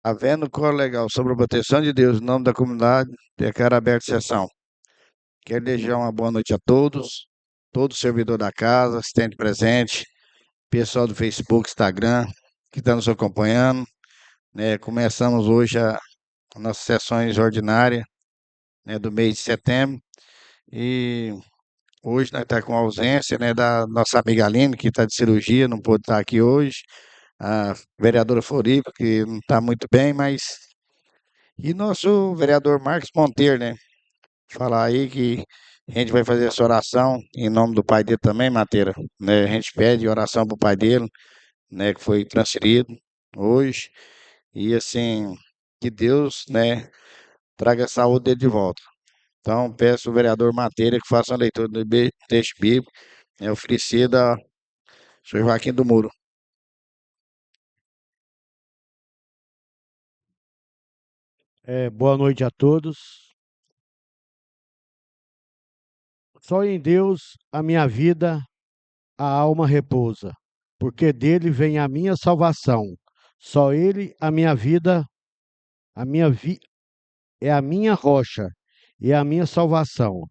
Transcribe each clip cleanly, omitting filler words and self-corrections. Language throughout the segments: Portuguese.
Havendo coro legal sobre a proteção de Deus em nome da comunidade, declaro aberta a sessão. Quero desejar uma boa noite a todos, todo servidor da casa, assistente presente, pessoal do Facebook, Instagram, que está nos acompanhando. Começamos hoje as nossas sessões ordinárias, do mês de setembro. E hoje nós estamos com a ausência, da nossa amiga Aline, que está de cirurgia, não pôde estar aqui hoje. A vereadora Floripa, que não está muito bem, mas. E nosso vereador Marcos Monteiro, né? Falar aí que a gente vai fazer essa oração em nome do pai dele também, Mateira, né? A gente pede oração pro pai dele, né, que foi transferido hoje. E assim, que Deus, né, traga a saúde dele de volta. Então, peço ao vereador Mateira que faça uma leitura do texto bíblico, oferecido ao senhor Joaquim do Muro. Boa noite a todos. Só em Deus a minha vida, a alma repousa, porque dele vem a minha salvação. Só ele a minha vida, a minha vi é a minha rocha e a minha salvação.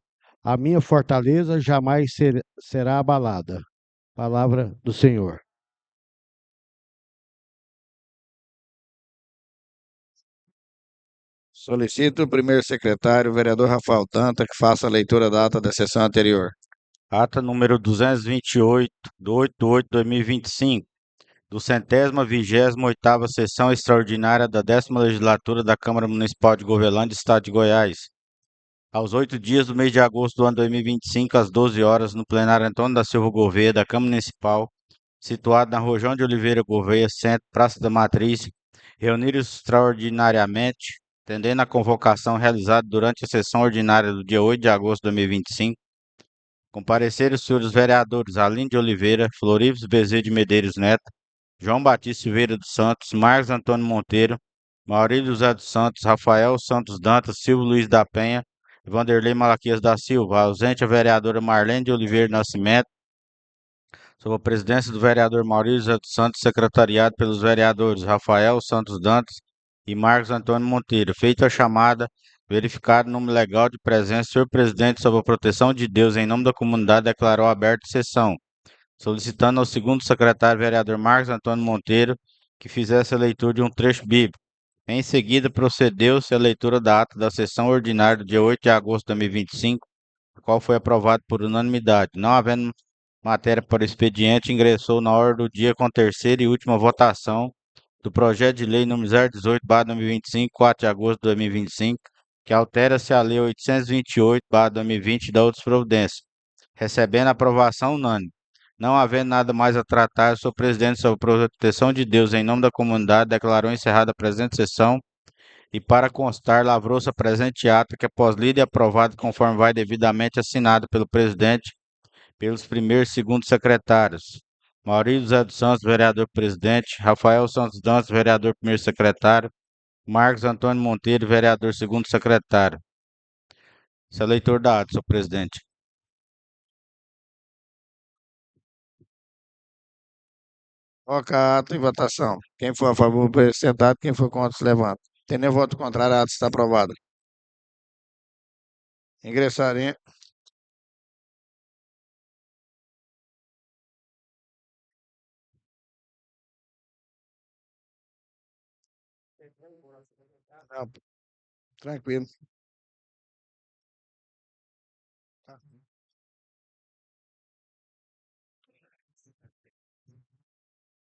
A minha fortaleza jamais será abalada. Palavra do Senhor. Solicito o primeiro secretário, o vereador Rafael Tanta, que faça a leitura da ata da sessão anterior. Ata número 228, de 8 de 8 de 2025, do 128ª sessão extraordinária da 10ª legislatura da Câmara Municipal de Govelândia, Estado de Goiás. Aos 8 dias do mês de agosto do ano 2025, às 12 horas, no plenário Antônio da Silva Gouveia, da Câmara Municipal, situado na Rua João de Oliveira Gouveia, Centro, Praça da Matriz, reuniram-se extraordinariamente, atendendo a convocação realizada durante a sessão ordinária do dia 8 de agosto de 2025, compareceram os senhores vereadores Aline de Oliveira, Florives Bezerra de Medeiros Neto, João Batista Silveira dos Santos, Marcos Antônio Monteiro, Maurílio José dos Santos, Rafael Santos Dantas, Silvio Luiz da Penha, Vanderlei Malaquias da Silva, ausente a vereadora Marlene de Oliveira Nascimento, sob a presidência do vereador Maurílio José dos Santos, secretariado pelos vereadores Rafael Santos Dantas e Marcos Antônio Monteiro. Feita a chamada, verificado o número legal de presença, o senhor presidente, sob a proteção de Deus, em nome da comunidade, declarou aberta a sessão, solicitando ao segundo secretário, vereador Marcos Antônio Monteiro, que fizesse a leitura de um trecho bíblico. Em seguida, procedeu-se a leitura da ata da sessão ordinária do dia 8 de agosto de 2025, a qual foi aprovado por unanimidade. Não havendo matéria para o expediente, ingressou na hora do dia com a terceira e última votação do projeto de lei número 018/2025, 4 de agosto de 2025, que altera-se a lei 828/2020 da outras providências, recebendo aprovação unânime. Não havendo nada mais a tratar, o senhor presidente, sob a proteção de Deus, em nome da comunidade, declarou encerrada a presente sessão e, para constar, lavrou-se a presente ata, que após lida e aprovada conforme vai devidamente assinada pelo presidente, pelos primeiros e segundos secretários. Maurílio José dos Santos, vereador presidente, Rafael Santos Dantas, vereador primeiro secretário, Marcos Antônio Monteiro, vereador segundo secretário. Esse é o leitor da ata, senhor presidente. Coloca a ata em votação. Quem for a favor, permaneça sentado. Quem for contra, se levanta. Tem nenhum voto contrário, a ata está aprovada. Ingressarem. Não, tranquilo.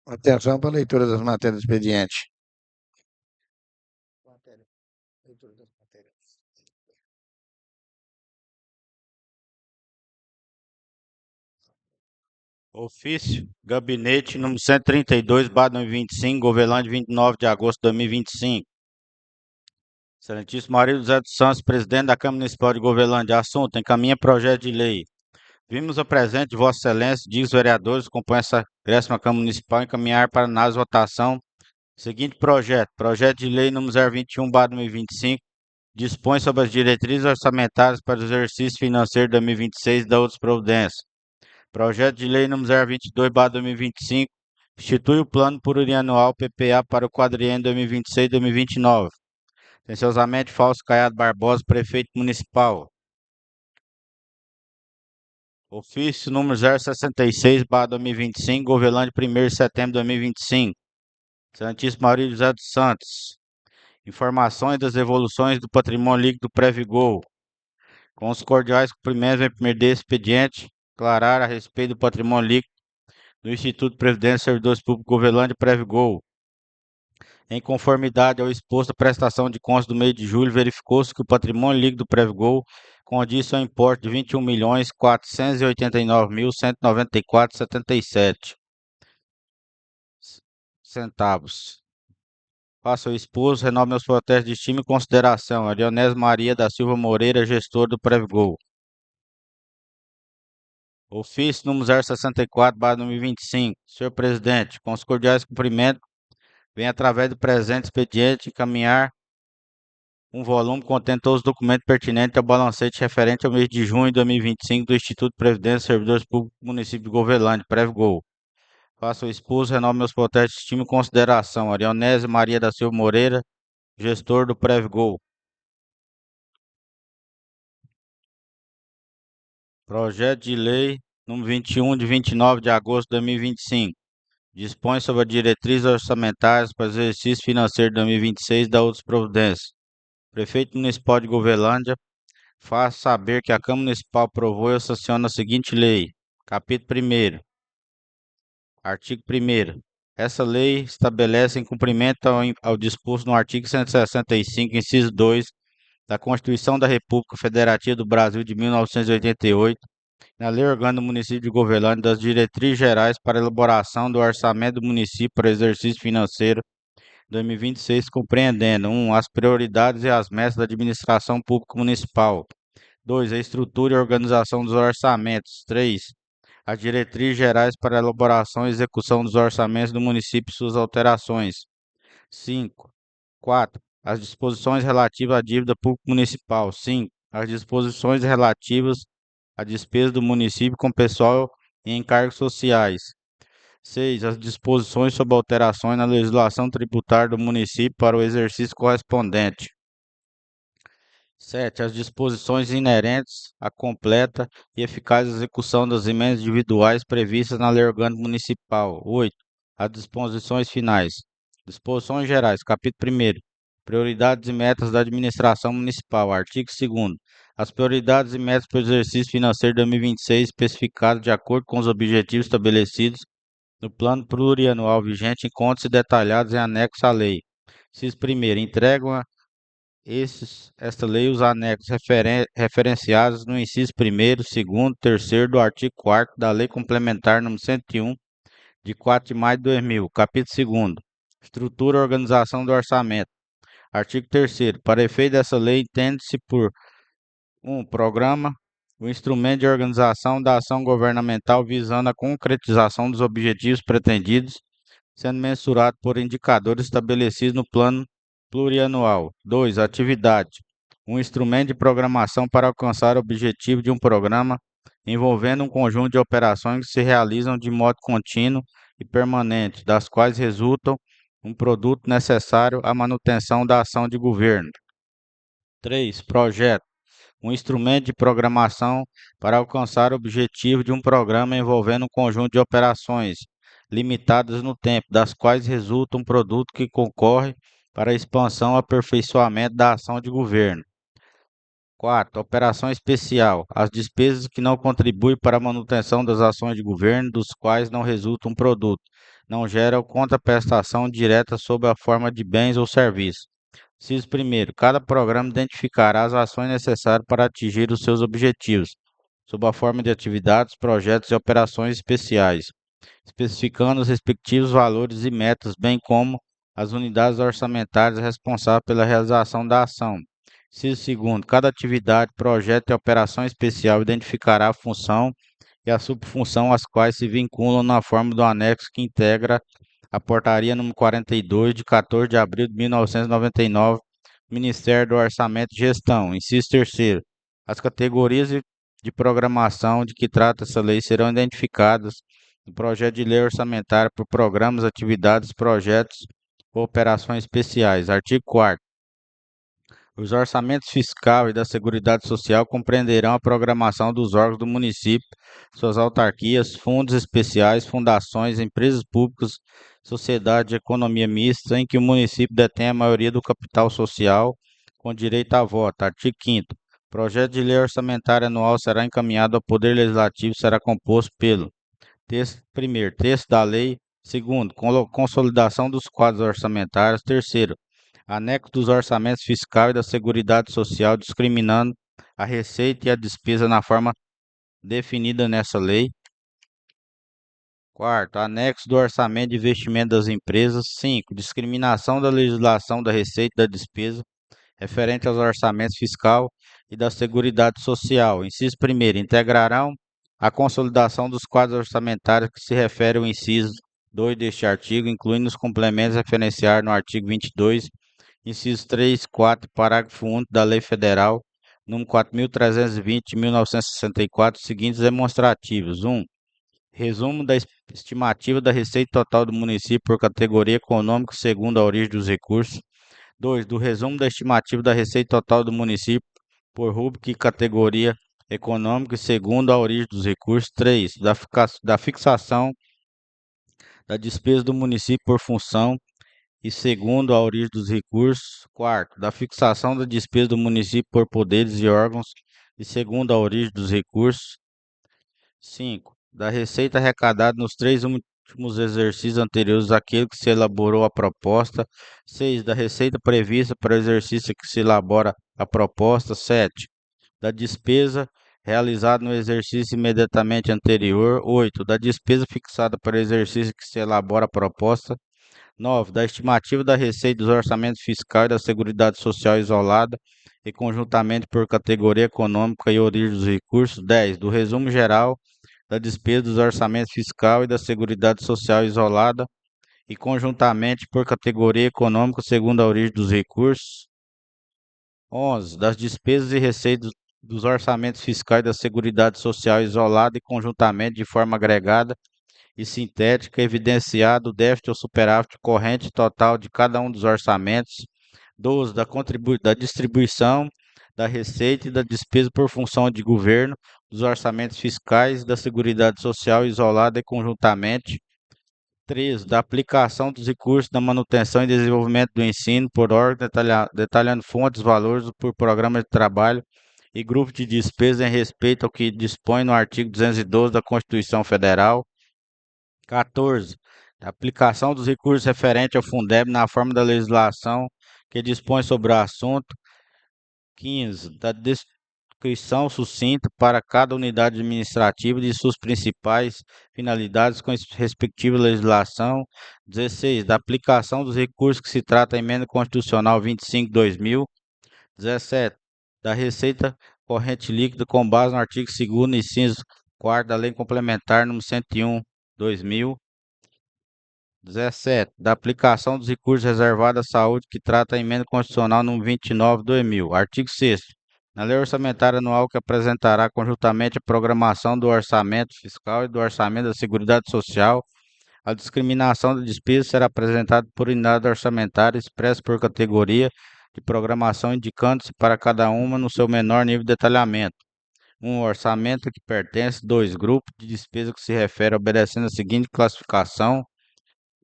Atenção para a leitura das matérias do expediente. Leitura das matérias. Ofício, gabinete número 132/2025, Govelândia, 29 de agosto de 2025. Excelentíssimo Maurílio José dos Santos, presidente da Câmara Municipal de Govelândia. Assunto: encaminha projeto de lei. Vimos o presente de Vossa Excelência, diz os vereadores, compõem essa 10ª Câmara Municipal, encaminhar para análise e votação seguinte projeto: projeto de lei número 021/2025, dispõe sobre as diretrizes orçamentárias para o exercício financeiro de 2026 e da outras providências. Projeto de lei número 022/2025, Institui o Plano Plurianual PPA para o quadriênio 2026-2029. Atenciosamente, Fausto Caiado Barbosa, Prefeito Municipal. Ofício número 066/2025, Govelândia, 1º de setembro de 2025. Santíssimo Maurício José dos Santos. Informações das evoluções do patrimônio líquido Previgol. Com os cordiais cumprimentos, em primeiro desse expediente, declarar a respeito do patrimônio líquido do Instituto de Previdência e Servidores Públicos Govelândia Previgol. Em conformidade ao exposto à prestação de contas do mês de julho, verificou-se que o patrimônio líquido do Previgol condiz ao importe de R$ 21.489.194,77 centavos. Faço o esposo, renove meus protestos de estima e consideração. Arionésio Maria da Silva Moreira, gestor do Previgol. Ofício número 064/2025. Senhor presidente, com os cordiais cumprimentos, venho através do presente expediente encaminhar um volume contendo todos os documentos pertinentes ao balancete referente ao mês de junho de 2025 do Instituto de Previdência e Servidores Públicos do município de Govelândia, Previgol. Faço o esposo, renove meus protestos de estima e consideração. Arionésio Maria da Silva Moreira, gestor do Previgol. Projeto de Lei número 21, de 29 de agosto de 2025. Dispõe sobre as diretrizes orçamentárias para o exercício financeiro de 2026 da outras providências. Prefeito Municipal de Govelândia faz saber que a Câmara Municipal aprovou e sanciona a seguinte lei. Capítulo 1º. Artigo 1º. Essa lei estabelece, em cumprimento ao disposto no artigo 165, inciso 2, da Constituição da República Federativa do Brasil de 1988, na Lei Orgânica do Município de Govelândia, das diretrizes gerais para a elaboração do orçamento do município para o exercício financeiro 2026, compreendendo 1. As prioridades e as metas da administração pública municipal. 2. A estrutura e organização dos orçamentos. 3. As diretrizes gerais para a elaboração e execução dos orçamentos do município e suas alterações. 5. 4. As disposições relativas à dívida pública municipal. 5. As disposições relativas à despesa do município com pessoal e encargos sociais. 6. As disposições sobre alterações na legislação tributária do município para o exercício correspondente. 7. As disposições inerentes à completa e eficaz execução das emendas individuais previstas na Lei Orgânica Municipal. 8. As disposições finais. Disposições gerais. Capítulo 1º. Prioridades e metas da administração municipal. Artigo 2º. As prioridades e metas para o exercício financeiro de 2026 especificadas de acordo com os objetivos estabelecidos no Plano Plurianual vigente encontram-se detalhados em anexo à lei. Inciso 1º. Entregam esta lei os anexos referenciados no inciso 1º, 2º, 3º do artigo 4º da Lei Complementar nº 101, de 4 de maio de 2000. Capítulo 2º. Estrutura e organização do orçamento. Artigo 3º. Para efeito dessa lei, entende-se por 1. Programa, o instrumento de organização da ação governamental visando a concretização dos objetivos pretendidos, sendo mensurado por indicadores estabelecidos no plano plurianual. 2. Atividade, um instrumento de programação para alcançar o objetivo de um programa envolvendo um conjunto de operações que se realizam de modo contínuo e permanente, das quais resultam um produto necessário à manutenção da ação de governo. 3. Projeto, um instrumento de programação para alcançar o objetivo de um programa envolvendo um conjunto de operações limitadas no tempo, das quais resulta um produto que concorre para a expansão e aperfeiçoamento da ação de governo. 4. Operação especial, as despesas que não contribuem para a manutenção das ações de governo, dos quais não resulta um produto, não geram contraprestação direta sob a forma de bens ou serviços. Inciso 1º. Cada programa identificará as ações necessárias para atingir os seus objetivos, sob a forma de atividades, projetos e operações especiais, especificando os respectivos valores e metas, bem como as unidades orçamentárias responsáveis pela realização da ação. Inciso 2º. Cada atividade, projeto e operação especial identificará a função e a subfunção às quais se vinculam na forma do anexo que integra a Portaria nº 42, de 14 de abril de 1999, Ministério do Orçamento e Gestão. Inciso 3º. As categorias de programação de que trata essa lei serão identificadas do projeto de lei orçamentária por programas, atividades, projetos ou operações especiais. Artigo 4º. Os orçamentos fiscal e da Seguridade Social compreenderão a programação dos órgãos do município, suas autarquias, fundos especiais, fundações, empresas públicas, sociedade de economia mista, em que o município detém a maioria do capital social, com direito a voto. Artigo 5º. Projeto de lei orçamentária anual será encaminhado ao Poder Legislativo e será composto pelo primeiro, texto da lei; segundo, consolidação dos quadros orçamentários; terceiro, anexo dos orçamentos fiscal e da Seguridade Social, discriminando a receita e a despesa na forma definida nessa lei. Quarto, anexo do orçamento de investimento das empresas. 5, discriminação da legislação da receita e da despesa referente aos orçamentos fiscal e da Seguridade Social. Inciso 1º, integrarão a consolidação dos quadros orçamentários que se refere ao inciso 2 deste artigo, incluindo os complementos referenciados no artigo 22, incisos 3, 4, parágrafo único da Lei Federal nº 4.320, de 1964, seguintes demonstrativos. 1. Resumo da estimativa da receita total do município por categoria econômica segundo a origem dos recursos. 2. Do resumo da estimativa da receita total do município por rúbrica e categoria econômica segundo a origem dos recursos. 3. Da fixação da despesa do município por função e segundo a origem dos recursos. 4. Da fixação da despesa do município por poderes e órgãos e segundo a origem dos recursos. 5. Da receita arrecadada nos 3 últimos exercícios anteriores àquele que se elaborou a proposta. 6. Da receita prevista para o exercício que se elabora a proposta. 7. Da despesa realizada no exercício imediatamente anterior. 8. Da despesa fixada para o exercício que se elabora a proposta. 9. Da estimativa da receita dos orçamentos fiscal e da Seguridade Social isolada e conjuntamente por categoria econômica e origem dos recursos. 10. Do resumo geral da despesa dos orçamentos fiscal e da Seguridade Social isolada e conjuntamente por categoria econômica segundo a origem dos recursos. 11. Das despesas e receitas dos orçamentos fiscais da Seguridade Social isolada e conjuntamente de forma agregada e sintética, evidenciado o déficit ou superávit corrente total de cada um dos orçamentos. 12. Da distribuição da receita e da despesa por função de governo, dos orçamentos fiscais da Seguridade Social isolada e conjuntamente. 13. Da aplicação dos recursos da manutenção e desenvolvimento do ensino por órgão, detalhando fontes, valores por programa de trabalho e grupos de despesa em respeito ao que dispõe no artigo 212 da Constituição Federal. 14. Da aplicação dos recursos referentes ao Fundeb na forma da legislação que dispõe sobre o assunto. 15. Da descrição sucinta para cada unidade administrativa de suas principais finalidades com respectiva legislação. 16. Da aplicação dos recursos que se trata da Emenda Constitucional 25/2000. 17. Da receita corrente líquida com base no artigo 2º, inciso 4º da Lei Complementar nº 101/2000. 17. Da aplicação dos recursos reservados à saúde que trata a Emenda Constitucional nº 29/2000. Artigo 6º. Na Lei Orçamentária Anual que apresentará conjuntamente a programação do orçamento fiscal e do orçamento da Seguridade Social, a discriminação da despesa será apresentada por unidade orçamentária expressa por categoria de programação, indicando-se para cada uma no seu menor nível de detalhamento. 1. Orçamento a que pertence. 2. Grupo de despesa que se refere obedecendo a seguinte classificação: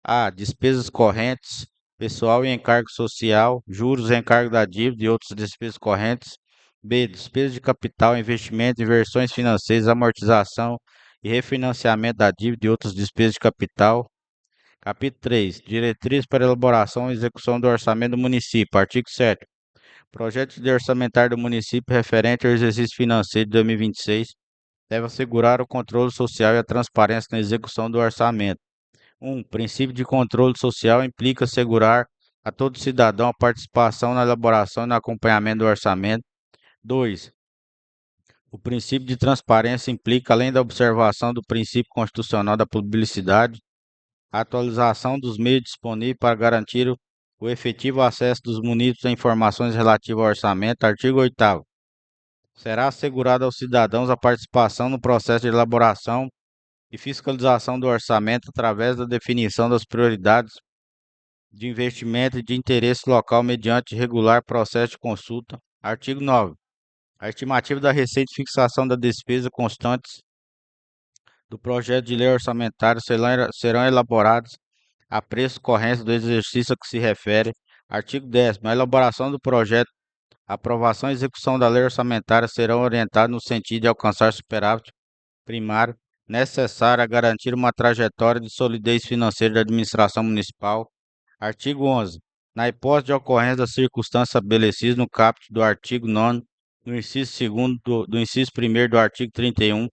A. Despesas correntes, pessoal e encargo social, juros e encargo da dívida e outras despesas correntes. B. Despesas de capital, investimento, inversões financeiras, amortização e refinanciamento da dívida e outras despesas de capital. Capítulo 3. Diretrizes para elaboração e execução do orçamento do município. Artigo 7º. Projeto de orçamentário do município referente ao exercício financeiro de 2026 deve assegurar o controle social e a transparência na execução do orçamento. 1. Princípio de controle social implica assegurar a todo cidadão a participação na elaboração e no acompanhamento do orçamento. 2. O princípio de transparência implica, além da observação do princípio constitucional da publicidade, a atualização dos meios disponíveis para garantir o efetivo acesso dos munícipes a informações relativas ao orçamento. Artigo 8º. Será assegurada aos cidadãos a participação no processo de elaboração e fiscalização do orçamento através da definição das prioridades de investimento e de interesse local mediante regular processo de consulta. Artigo 9. A estimativa da receita e fixação da despesa constantes do projeto de lei orçamentária serão elaboradas a preço corrente do exercício a que se refere. Artigo 10º. A elaboração do projeto, a aprovação e execução da lei orçamentária serão orientadas no sentido de alcançar superávit primário necessário a garantir uma trajetória de solidez financeira da administração municipal. Artigo 11. Na hipótese de ocorrência das circunstâncias estabelecidas no caput do artigo 9º, do inciso 2º do inciso 1º do artigo 31,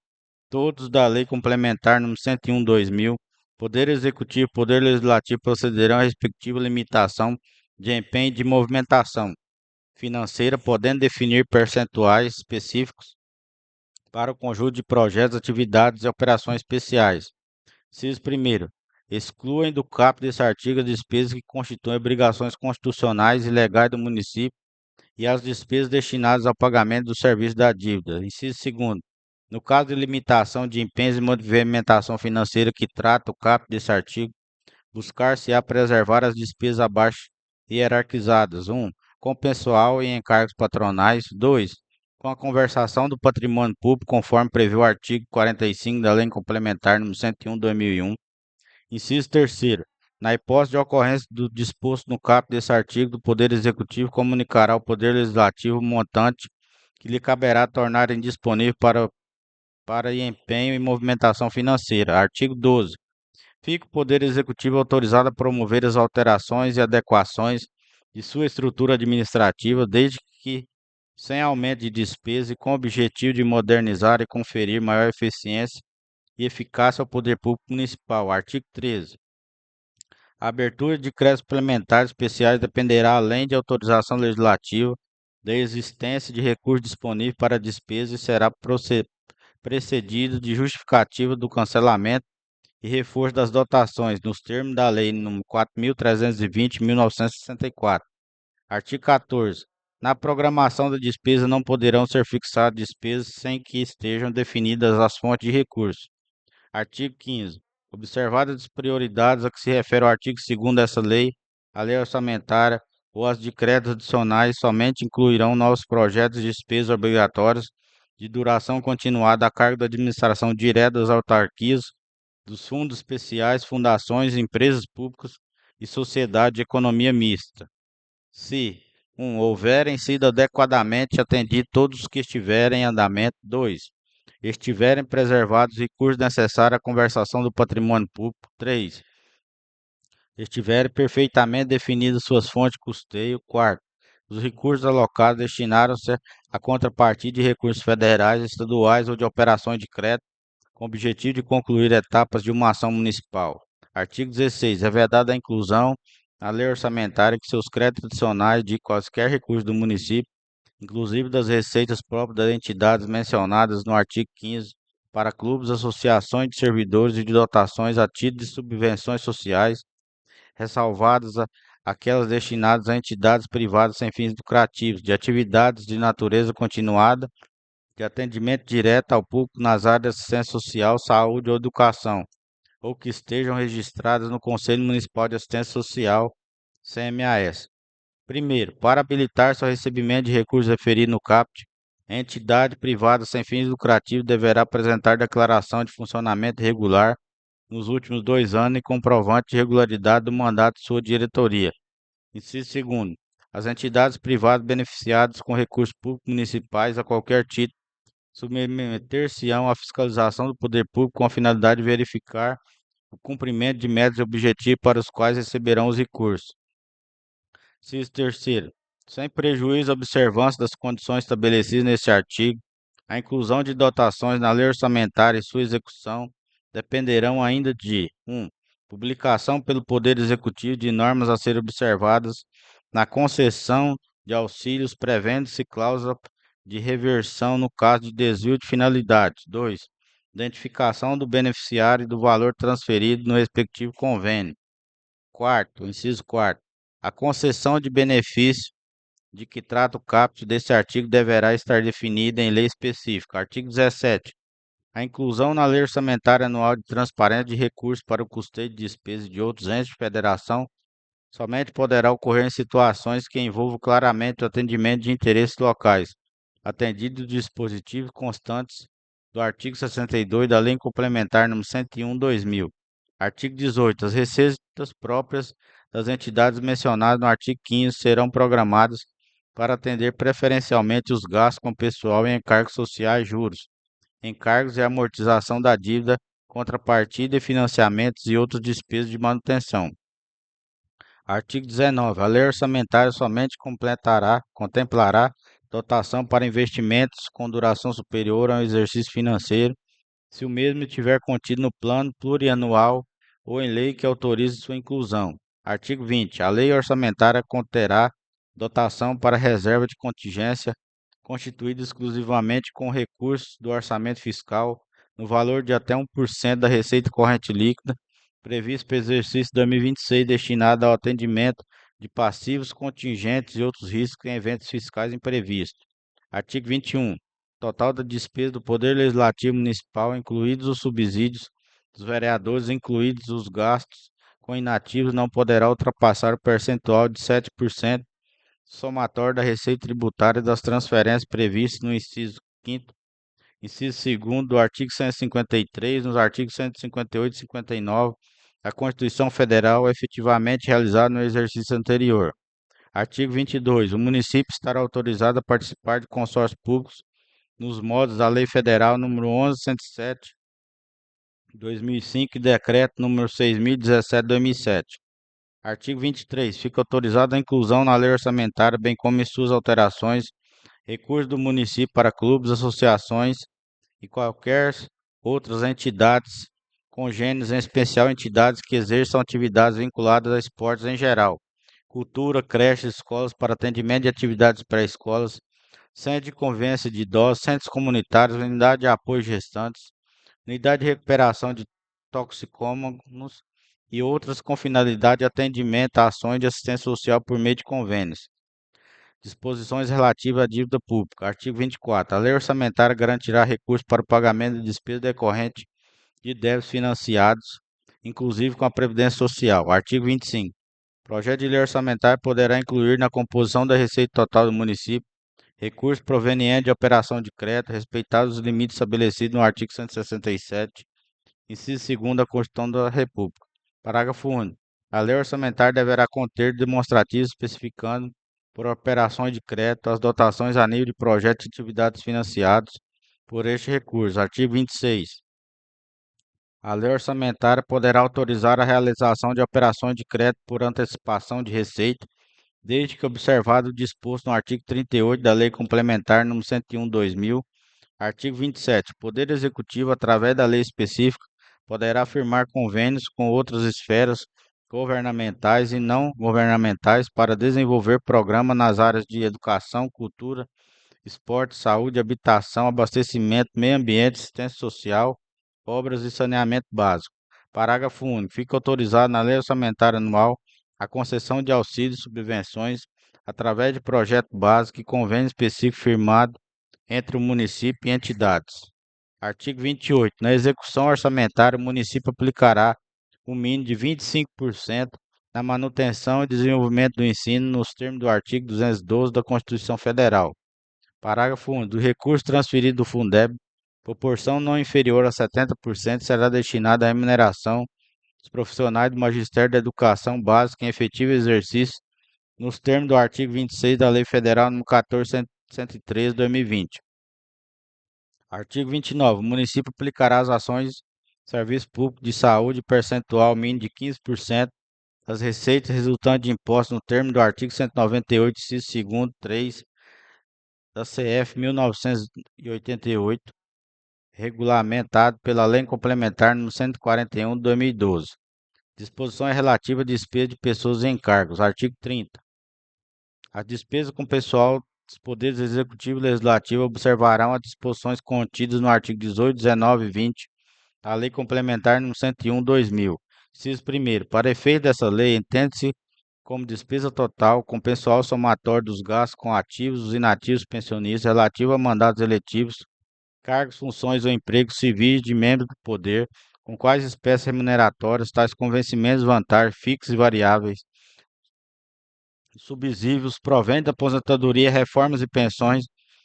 todos da Lei Complementar nº 101/2000, Poder Executivo e Poder Legislativo procederão à respectiva limitação de empenho e de movimentação financeira, podendo definir percentuais específicos para o conjunto de projetos, atividades e operações especiais. Inciso 1º. Excluem do caput desse artigo as despesas que constituem obrigações constitucionais e legais do município e as despesas destinadas ao pagamento do serviço da dívida. Inciso 2º. No caso de limitação de empenhos e movimentação financeira que trata o caput desse artigo, buscar-se-á preservar as despesas abaixo hierarquizadas. 1. Com pessoal e encargos patronais. 2. Com a conversação do patrimônio público, conforme prevê o artigo 45 da Lei Complementar nº 101/2001. Inciso 3º. Na hipótese de ocorrência do disposto no caput desse artigo, do Poder Executivo comunicará ao Poder Legislativo o montante que lhe caberá tornar indisponível para empenho e movimentação financeira. Artigo 12. Fica o Poder Executivo autorizado a promover as alterações e adequações de sua estrutura administrativa, desde que sem aumento de despesa e com o objetivo de modernizar e conferir maior eficiência e eficácia ao Poder Público Municipal. Artigo 13. A abertura de créditos suplementares especiais dependerá, além de autorização legislativa, da existência de recursos disponíveis para despesa e será precedido de justificativa do cancelamento e reforço das dotações, nos termos da Lei nº 4.320/1964. Artigo 14. Na programação da despesa não poderão ser fixadas despesas sem que estejam definidas as fontes de recursos. Artigo 15. Observadas as prioridades a que se refere o artigo 2º dessa lei, a lei orçamentária ou as de créditos adicionais somente incluirão novos projetos de despesas obrigatórias de duração continuada a cargo da administração direta das autarquias, dos fundos especiais, fundações, empresas públicas e sociedade de economia mista. Se 1. Houverem sido adequadamente atendidos todos os que estiverem em andamento. 2. Estiverem preservados os recursos necessários à conservação do patrimônio público. 3. Estiverem perfeitamente definidas suas fontes de custeio. 4. Os recursos alocados destinaram-se à contrapartida de recursos federais, estaduais ou de operações de crédito, com o objetivo de concluir etapas de uma ação municipal. Artigo 16. É vedada a inclusão na lei orçamentária que seus créditos adicionais de quaisquer recursos do município, inclusive das receitas próprias das entidades mencionadas no artigo 15, para clubes, associações de servidores e de dotações a título de subvenções sociais, ressalvadas aquelas destinadas a entidades privadas sem fins lucrativos, de atividades de natureza continuada, de atendimento direto ao público nas áreas de assistência social, saúde ou educação, ou que estejam registradas no Conselho Municipal de Assistência Social, CMAS. Primeiro, para habilitar-se ao recebimento de recursos referidos no caput, a entidade privada sem fins lucrativos deverá apresentar declaração de funcionamento regular nos últimos 2 anos e comprovante de regularidade do mandato de sua diretoria. Inciso 2º. As entidades privadas beneficiadas com recursos públicos municipais a qualquer título submeter-se-ão à fiscalização do poder público com a finalidade de verificar o cumprimento de metas e objetivos para os quais receberão os recursos. Inciso 3º. Sem prejuízo à observância das condições estabelecidas neste artigo, a inclusão de dotações na lei orçamentária e sua execução dependerão ainda de 1. Publicação pelo Poder Executivo de normas a serem observadas na concessão de auxílios, prevendo-se cláusula de reversão no caso de desvio de finalidade. 2. Identificação do beneficiário e do valor transferido no respectivo convênio. Inciso 4º. A concessão de benefício de que trata o caput deste artigo deverá estar definida em lei específica. Artigo 17. A inclusão na Lei Orçamentária Anual de transparência de recursos para o custeio de despesas de outros entes de federação somente poderá ocorrer em situações que envolvam claramente o atendimento de interesses locais, atendido os dispositivos constantes do artigo 62 da Lei Complementar nº 101/2000. Artigo 18. As receitas próprias das entidades mencionadas no artigo 15 serão programadas para atender preferencialmente os gastos com pessoal e encargos sociais, juros, encargos e amortização da dívida, contrapartida e financiamentos e outras despesas de manutenção. Artigo 19. A lei orçamentária somente contemplará dotação para investimentos com duração superior ao exercício financeiro, se o mesmo estiver contido no plano plurianual ou em lei que autorize sua inclusão. Artigo 20. A lei orçamentária conterá dotação para reserva de contingência constituída exclusivamente com recursos do orçamento fiscal no valor de até 1% da receita corrente líquida previsto para o exercício 2026, destinado ao atendimento de passivos, contingentes e outros riscos em eventos fiscais imprevistos. Artigo 21. Total da despesa do Poder Legislativo Municipal, incluídos os subsídios dos vereadores, incluídos os gastos com inativos, não poderá ultrapassar o percentual de 7% somatório da receita tributária das transferências previstas no inciso 5º, inciso 2º do artigo 153, nos artigos 158 e 59 da Constituição Federal, efetivamente realizado no exercício anterior. Artigo 22. O município estará autorizado a participar de consórcios públicos nos modos da Lei Federal nº 11.107/2005 e Decreto nº 6.017/2007. Artigo 23. Fica autorizada a inclusão na lei orçamentária, bem como em suas alterações, recursos do município para clubes, associações e qualquer outras entidades congêneres, em especial entidades que exerçam atividades vinculadas a esportes em geral, cultura, creches, escolas para atendimento de atividades pré-escolas, centro de convivência de idosos, centros comunitários, unidade de apoio gestantes, unidade de recuperação de toxicômanos e outras com finalidade de atendimento a ações de assistência social por meio de convênios. Disposições relativas à dívida pública. Artigo 24. A lei orçamentária garantirá recursos para o pagamento de despesas decorrentes de débitos financiados, inclusive com a Previdência Social. Artigo 25. O projeto de lei orçamentária poderá incluir na composição da receita total do município recursos provenientes de operação de crédito, respeitados os limites estabelecidos no artigo 167, inciso 2º da Constituição da República. Parágrafo único. A lei orçamentária deverá conter demonstrativos especificando, por operações de crédito, as dotações a nível de projetos e atividades financiados por este recurso. Artigo 26. A lei orçamentária poderá autorizar a realização de operações de crédito por antecipação de receita, desde que observado o disposto no artigo 38 da Lei Complementar nº 101/2000. Artigo 27. O Poder Executivo, através da lei específica, poderá firmar convênios com outras esferas governamentais e não governamentais para desenvolver programas nas áreas de educação, cultura, esporte, saúde, habitação, abastecimento, meio ambiente, assistência social, obras e saneamento básico. Parágrafo único. Fica autorizado na lei orçamentária anual a concessão de auxílios e subvenções através de projeto básico e convênio específico firmado entre o município e entidades. Artigo 28. Na execução orçamentária, o município aplicará um mínimo de 25% na manutenção e desenvolvimento do ensino nos termos do artigo 212 da Constituição Federal. Parágrafo único. Do recurso transferido do Fundeb, proporção não inferior a 70% será destinada à remuneração dos profissionais do Magistério da Educação Básica em efetivo exercício nos termos do artigo 26 da Lei Federal nº 14.113/2020. Artigo 29. O município aplicará as ações de serviço público de saúde percentual mínimo de 15% das receitas resultantes de impostos no termo do artigo 198, inciso 2º, 3 da CF 1988, regulamentado pela Lei Complementar nº 141/2012. Disposições relativas à despesa de pessoas e encargos. Artigo 30. As despesas com pessoal dos Poderes Executivo e Legislativo observarão as disposições contidas no artigo 18, 19 e 20 da Lei Complementar nº 101/2000. Inciso 1º. Para efeito dessa lei, entende-se como despesa total com pessoal somatório dos gastos com ativos, os inativos pensionistas relativo a mandatos eletivos cargos, funções ou empregos civis de membros do poder, com quais espécies remuneratórias, tais como vencimentos, vantagens fixos e variáveis, subsídios, provento, aposentadoria, reformas e pensões,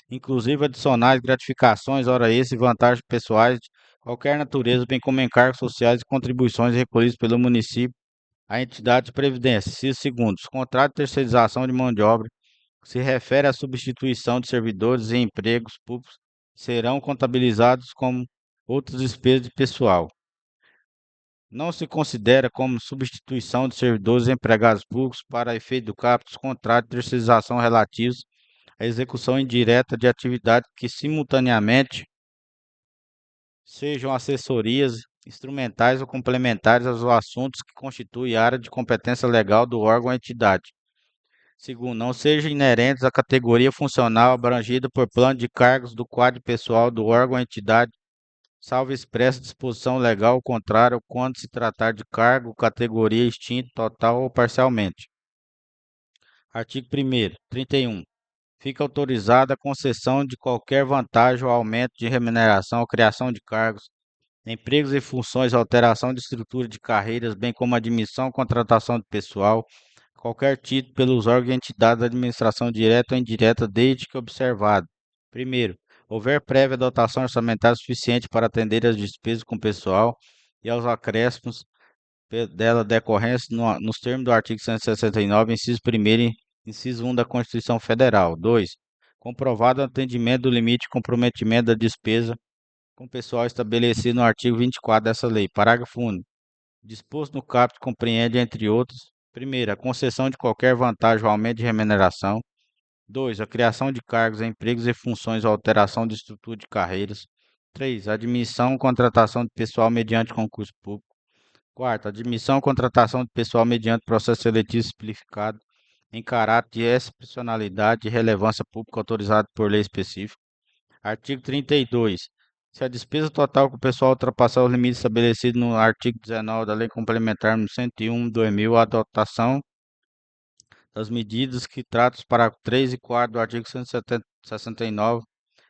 inclusive adicionais, gratificações, hora extra e vantagens pessoais de qualquer natureza, bem como encargos sociais e contribuições recolhidos pelo município à entidade de previdência. Inciso segundo, os contratos de terceirização de mão de obra que se refere à substituição de servidores em empregos públicos serão contabilizados como outras despesas de pessoal. Não se considera como substituição de servidores empregados públicos para efeito do caput os contratos de terceirização relativos à execução indireta de atividades que simultaneamente sejam assessorias instrumentais ou complementares aos assuntos que constituem área de competência legal do órgão ou entidade. Segundo, não sejam inerentes à categoria funcional abrangida por plano de cargos do quadro pessoal do órgão ou entidade, salvo expressa disposição legal contrária quando se tratar de cargo, categoria extinto, total ou parcialmente. Artigo 1º, 31. Fica autorizada a concessão de qualquer vantagem ou aumento de remuneração ou criação de cargos, empregos e funções, alteração de estrutura de carreiras, bem como admissão ou contratação de pessoal, qualquer título pelos órgãos e entidades da administração direta ou indireta, desde que observado. Primeiro, houver prévia dotação orçamentária suficiente para atender às despesas com pessoal e aos acréscimos dela decorrentes nos termos do artigo 169, inciso 1º e inciso 1 da Constituição Federal. 2. Comprovado o atendimento do limite de comprometimento da despesa com pessoal estabelecido no artigo 24 dessa lei. Parágrafo único. Disposto no caput compreende, entre outros, primeiro, a concessão de qualquer vantagem ou aumento de remuneração. 2. A criação de cargos, empregos e funções ou alteração de estrutura de carreiras. 3. Admissão e contratação de pessoal mediante concurso público. 4. Admissão e contratação de pessoal mediante processo seletivo simplificado em caráter de excepcionalidade e relevância pública autorizado por lei específica. Artigo 32. Se a despesa total com o pessoal ultrapassar os limites estabelecidos no artigo 19 da Lei Complementar nº 101/2000, a dotação das medidas que tratam os parágrafos 3 e 4 do artigo 169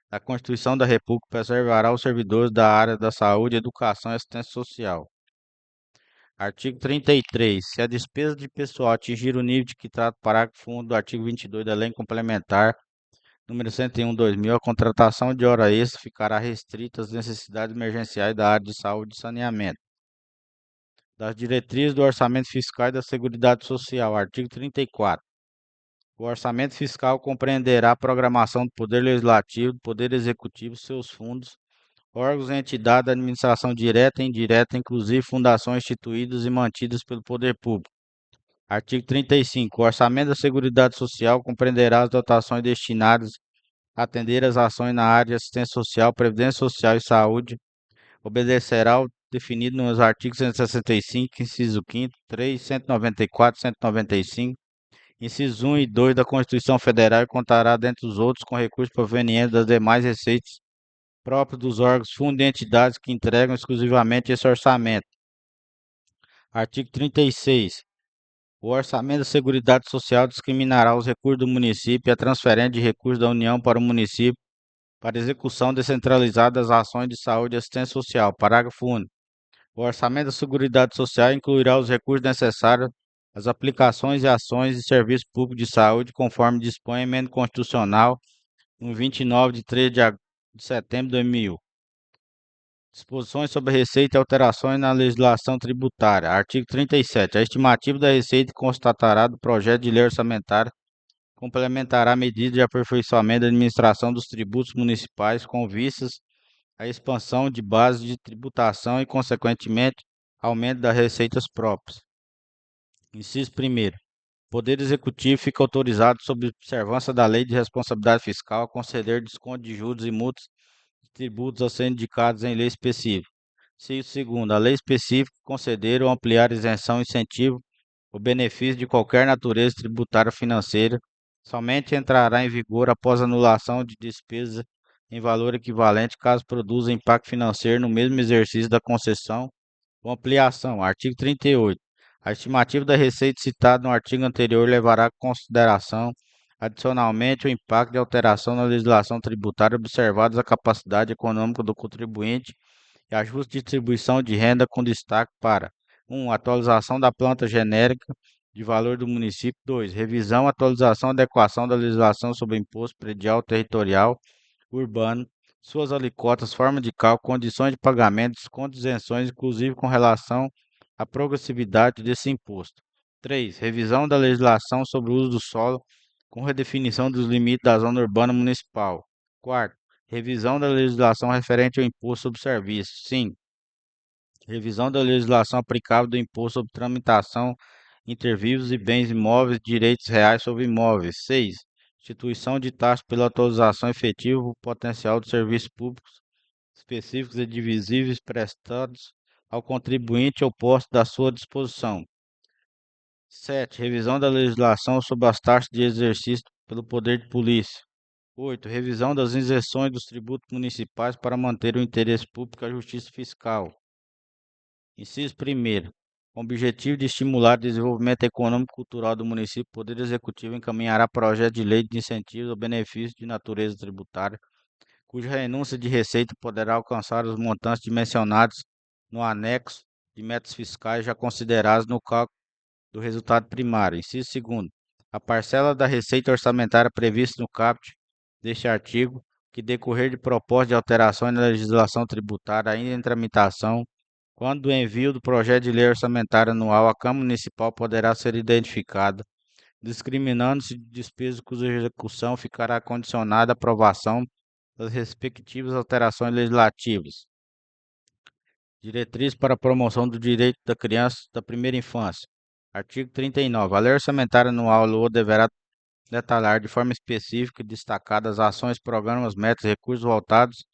da Constituição da República preservará os servidores da área da saúde, educação e assistência social. Artigo 33. Se a despesa de pessoal atingir o nível de que trata o parágrafo 1 do artigo 22 da Lei Complementar número 101/2000, a contratação de hora extra ficará restrita às necessidades emergenciais da área de saúde e saneamento. Das diretrizes do orçamento fiscal e da Seguridade Social. Artigo 34. O orçamento fiscal compreenderá a programação do Poder Legislativo, do Poder Executivo, seus fundos, órgãos e entidades da administração direta e indireta, inclusive fundações instituídas e mantidas pelo Poder Público. Artigo 35. O orçamento da Seguridade Social compreenderá as dotações destinadas a atender às ações na área de assistência social, previdência social e saúde. Obedecerá ao definido nos artigos 165, inciso 5º, 3, 194, 195, incisos 1 e 2 da Constituição Federal e contará, dentre os outros, com recursos provenientes das demais receitas próprios dos órgãos, fundos e entidades que entregam exclusivamente esse orçamento. Artigo 36. O orçamento da Seguridade Social discriminará os recursos do município e a transferência de recursos da União para o município para execução descentralizada das ações de saúde e assistência social. Parágrafo único. O orçamento da Seguridade Social incluirá os recursos necessários às aplicações e ações de serviço público de saúde, conforme dispõe a emenda constitucional no 29 de 3 de setembro de 2000. Disposições sobre a receita e alterações na legislação tributária. Artigo 37. A estimativa da receita constatará do projeto de lei orçamentária complementará medidas de aperfeiçoamento da administração dos tributos municipais com vistas à expansão de bases de tributação e, consequentemente, aumento das receitas próprias. Inciso 1º. O Poder Executivo fica autorizado, sob observância da Lei de Responsabilidade Fiscal, a conceder desconto de juros e multas de tributos a serem indicados em lei específica. Inciso 2º. A lei específica conceder ou ampliar isenção, incentivo ou benefício de qualquer natureza tributária ou financeira somente entrará em vigor após anulação de despesas em valor equivalente, caso produza impacto financeiro no mesmo exercício da concessão ou ampliação. Artigo 38. A estimativa da receita citada no artigo anterior levará em consideração Adicionalmente, o impacto de alteração na legislação tributária, observadas a capacidade econômica do contribuinte e a justa distribuição de renda, com destaque para 1. Atualização da planta genérica de valor do município. 2. Revisão, atualização e adequação da legislação sobre imposto predial territorial urbano, suas alíquotas, forma de cálculo, condições de pagamento, descontos e isenções, inclusive com relação à progressividade desse imposto. 3. Revisão da legislação sobre o uso do solo, com redefinição dos limites da zona urbana municipal. 4. Revisão da legislação referente ao imposto sobre serviços. 5. Revisão da legislação aplicável do imposto sobre tramitação, intervivos e bens imóveis e direitos reais sobre imóveis. 6. Instituição de taxa pela atualização efetiva do potencial de serviços públicos específicos e divisíveis prestados ao contribuinte ou postos da sua disposição. 7. Revisão da legislação sobre as taxas de exercício pelo poder de polícia. 8. Revisão das isenções dos tributos municipais para manter o interesse público e a justiça fiscal. Inciso 1º. Com o objetivo de estimular o desenvolvimento econômico e cultural do município, o Poder Executivo encaminhará projeto de lei de incentivos ou benefícios de natureza tributária, cuja renúncia de receita poderá alcançar os montantes dimensionados no anexo de metas fiscais já considerados no cálculo do resultado primário. Inciso 2º. A parcela da receita orçamentária prevista no caput deste artigo, que decorrer de proposta de alterações na legislação tributária ainda em tramitação, quando do envio do projeto de lei orçamentária anual, a Câmara Municipal poderá ser identificada, discriminando-se de despesas cuja execução ficará condicionada à aprovação das respectivas alterações legislativas. Diretriz para a promoção do direito da criança da primeira infância. Artigo 39. A lei orçamentária anual LOA deverá detalhar de forma específica e destacada as ações, programas, metas e recursos voltados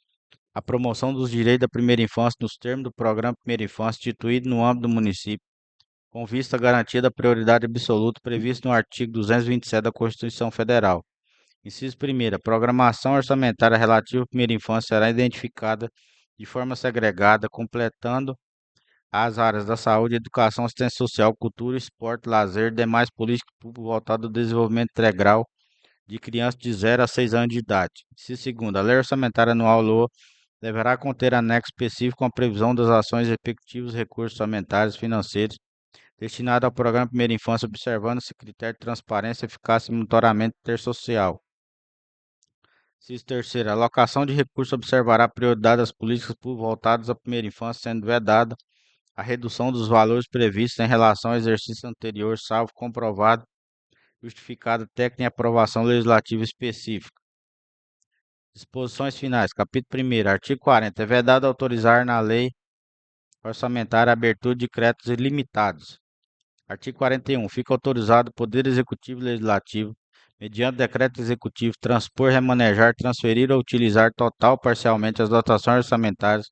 à promoção dos direitos da primeira infância nos termos do Programa Primeira Infância instituído no âmbito do município, com vista à garantia da prioridade absoluta prevista no artigo 227 da Constituição Federal. Inciso 1º. A programação orçamentária relativa à primeira infância será identificada de forma segregada, completando as áreas da saúde, educação, assistência social, cultura, esporte, lazer e demais políticas públicas voltadas ao desenvolvimento integral de crianças de 0 a 6 anos de idade. Inciso 2º. A lei orçamentária anual LOA deverá conter anexo específico com a previsão das ações respectivos recursos orçamentários financeiros destinados ao Programa Primeira Infância, observando esse critério de transparência, eficácia e monitoramento intersocial. Inciso 3º. A alocação de recursos observará a prioridade das políticas públicas voltadas à primeira infância, sendo vedada a redução dos valores previstos em relação ao exercício anterior, salvo comprovado, justificada técnica e aprovação legislativa específica. Disposições finais. Capítulo 1º. Artigo 40. É vedado autorizar na lei orçamentária a abertura de créditos ilimitados. Artigo 41. Fica autorizado o Poder Executivo e Legislativo, mediante decreto executivo, transpor, remanejar, transferir ou utilizar total ou parcialmente as dotações orçamentárias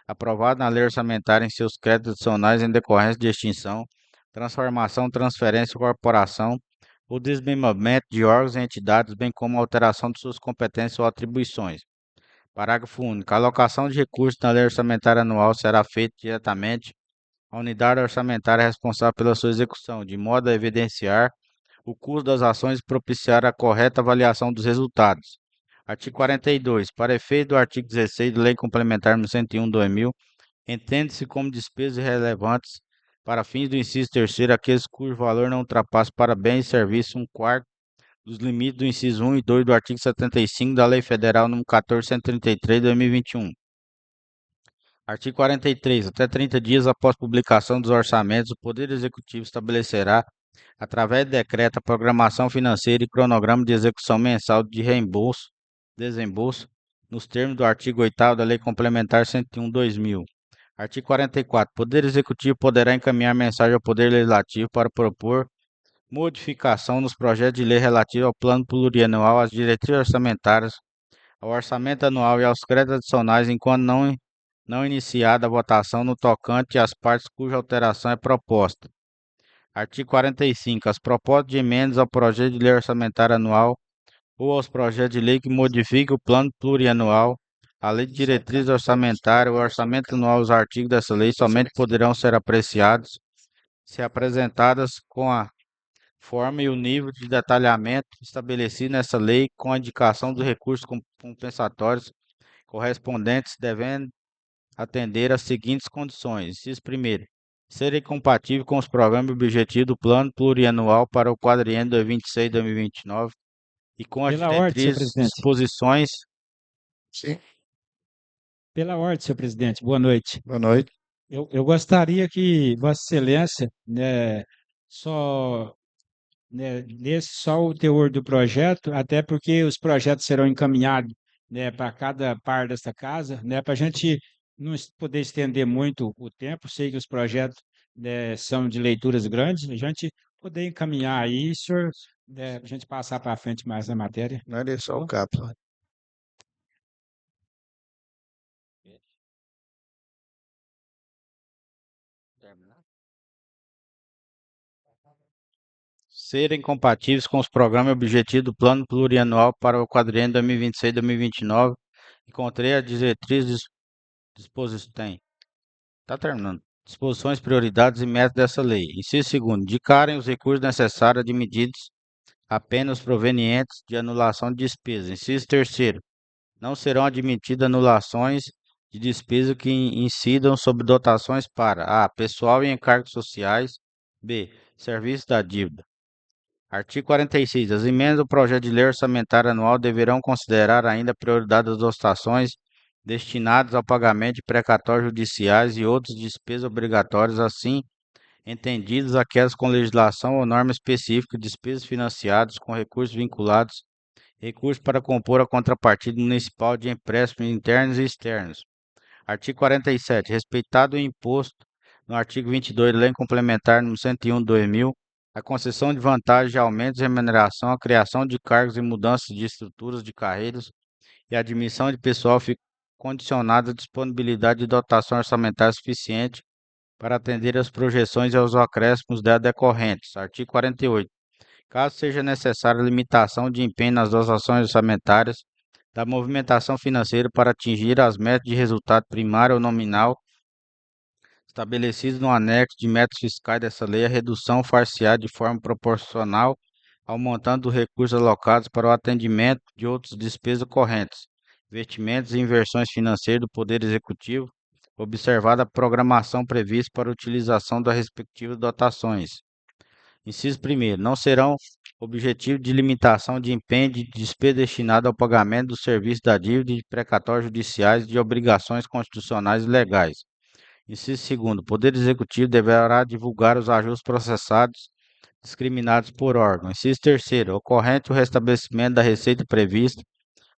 aprovadas na lei orçamentária em seus créditos adicionais em decorrência de extinção, transformação, transferência, incorporação ou desmembramento de órgãos e entidades, bem como alteração de suas competências ou atribuições. Parágrafo único. A alocação de recursos na lei orçamentária anual será feita diretamente à unidade orçamentária responsável pela sua execução, de modo a evidenciar o custo das ações e propiciar a correta avaliação dos resultados. Artigo 42. Para efeito do artigo 16 da Lei Complementar nº 101/2000, entende-se como despesas irrelevantes para fins do inciso 3º aqueles cujo valor não ultrapasse para bens e serviços 1/4 dos limites do inciso 1 e 2 do artigo 75 da Lei Federal nº 14.133/2021. Artigo 43. Até 30 dias após publicação dos orçamentos, o Poder Executivo estabelecerá, através de decreto, a programação financeira e cronograma de execução mensal de desembolso, nos termos do artigo 8º da Lei Complementar 101/2000. Artigo 44. O Poder Executivo poderá encaminhar mensagem ao Poder Legislativo para propor modificação nos projetos de lei relativos ao Plano Plurianual, às diretrizes orçamentárias, ao orçamento anual e aos créditos adicionais, enquanto não iniciada a votação no tocante às partes cuja alteração é proposta. Artigo 45. As propostas de emendas ao projeto de lei orçamentária anual ou aos projetos de lei que modifiquem o plano plurianual, a lei de diretrizes orçamentárias, o orçamento anual e os artigos dessa lei somente poderão ser apreciados se apresentadas com a forma e o nível de detalhamento estabelecido nessa lei, com a indicação dos recursos compensatórios correspondentes, devendo atender às seguintes condições. Inciso primeiro, serem compatíveis com os programas e objetivos do Plano Plurianual para o quadriênio 2026 2029 e com as Pela ordem, senhor diretrizes, presidente. disposições. Sim, Pela ordem, senhor presidente. Boa noite. boa noite. Eu gostaria que Vossa Excelência, né, só, né, lesse só o teor do projeto, até porque os projetos serão encaminhados, né, para cada par desta casa, né, para a gente não poder estender muito o tempo. Sei que os projetos, né, são de leituras grandes, a gente poder encaminhar aí, senhor, né, para a gente passar para frente mais na matéria. Não é só o cápsula. Serem compatíveis com os programas e objetivos do Plano Plurianual para o quadriênio 2026-2029 e contém as diretrizes, disposições. Está terminando. Disposições, prioridades e metas dessa lei. Inciso segundo, indicarem os recursos necessários admitidos apenas provenientes de anulação de despesas. Inciso terceiro, não serão admitidas anulações de despesas que incidam sobre dotações para a. Pessoal e encargos sociais. B. Serviço da dívida. Artigo 46. As emendas do projeto de lei orçamentária anual deverão considerar ainda a prioridade das dotações destinadas ao pagamento de precatórios judiciais e outras despesas obrigatórias, assim entendidas aquelas com legislação ou norma específica, despesas financiadas com recursos vinculados, recursos para compor a contrapartida municipal de empréstimos internos e externos. Artigo 47. Respeitado o imposto no artigo 22 da Lei Complementar nº 101/2000, a concessão de vantagens de aumentos de remuneração, a criação de cargos e mudanças de estruturas de carreiras e a admissão de pessoal fica condicionada à disponibilidade de dotação orçamentária suficiente para atender às projeções e aos acréscimos dela decorrentes. Artigo 48. Caso seja necessária a limitação de empenho nas dotações orçamentárias da movimentação financeira para atingir as metas de resultado primário ou nominal estabelecidos no anexo de metas fiscais dessa lei, a redução far-se-á de forma proporcional ao montante dos recursos alocados para o atendimento de outras despesas correntes, investimentos e inversões financeiras do Poder Executivo, observada a programação prevista para a utilização das respectivas dotações. Inciso 1º. Não serão objetivo de limitação de empenho de despesa destinada ao pagamento do serviço da dívida e de precatórios judiciais e de obrigações constitucionais e legais. Inciso 2º. O Poder Executivo deverá divulgar os ajustes processados discriminados por órgão. Inciso 3º. Ocorrente o restabelecimento da receita prevista,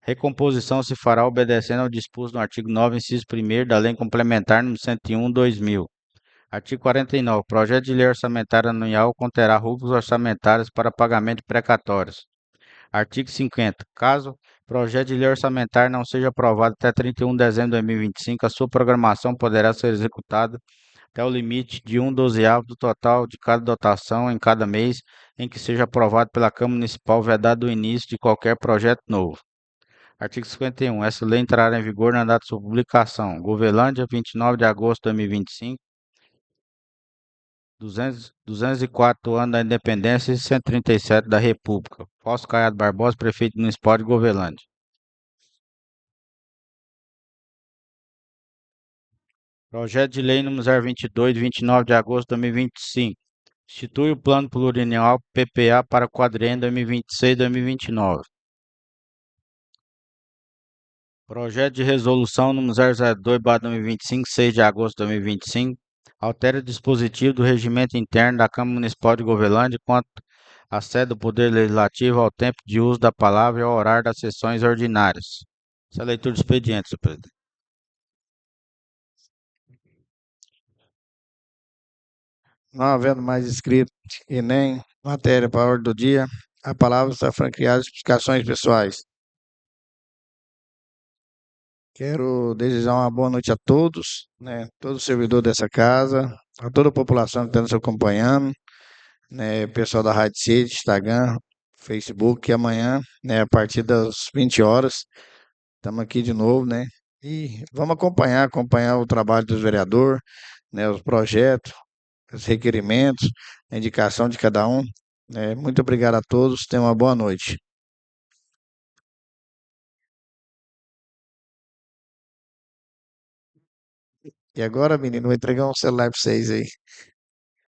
recomposição se fará obedecendo ao disposto no artigo 9, inciso 1º da Lei Complementar nº 101/2000. Artigo 49. O projeto de lei orçamentária anual conterá rubricas orçamentárias para pagamento de precatórios. Artigo 50. Caso o projeto de lei orçamentária não seja aprovado até 31 de dezembro de 2025, a sua programação poderá ser executada até o limite de 1/12 do total de cada dotação em cada mês em que seja aprovado pela Câmara Municipal, vedado o início de qualquer projeto novo. Artigo 51. Essa lei entrará em vigor na data de sua publicação. Govelândia, 29 de agosto de 2025. 204 anos da Independência e 137 da República. Fausto Caiado Barbosa, prefeito municipal de Govelândia. Projeto de lei número 022, de 29 de agosto de 2025. Institui o Plano Plurianual PPA para o quadriênio 2026-2029. Projeto de resolução número 002/2025, 6 de agosto de 2025. Altera o dispositivo do regimento interno da Câmara Municipal de Govelândia quanto à sede do Poder Legislativo, ao tempo de uso da palavra e ao horário das sessões ordinárias. Essa é a leitura do expediente, senhor presidente. Não havendo mais inscrito e nem matéria para a ordem do dia, a palavra está franqueada às explicações pessoais. Quero desejar uma boa noite a todos, né? Todo servidor dessa casa, a toda a população que está nos acompanhando, né? Pessoal da Rádio City, Instagram, Facebook, e amanhã, né? A partir das 20 horas, estamos aqui de novo, né? E vamos acompanhar o trabalho dos vereadores, né? Os projetos, os requerimentos, a indicação de cada um. Muito obrigado a todos, tenham uma boa noite. E agora, menino, vou entregar um celular para vocês aí.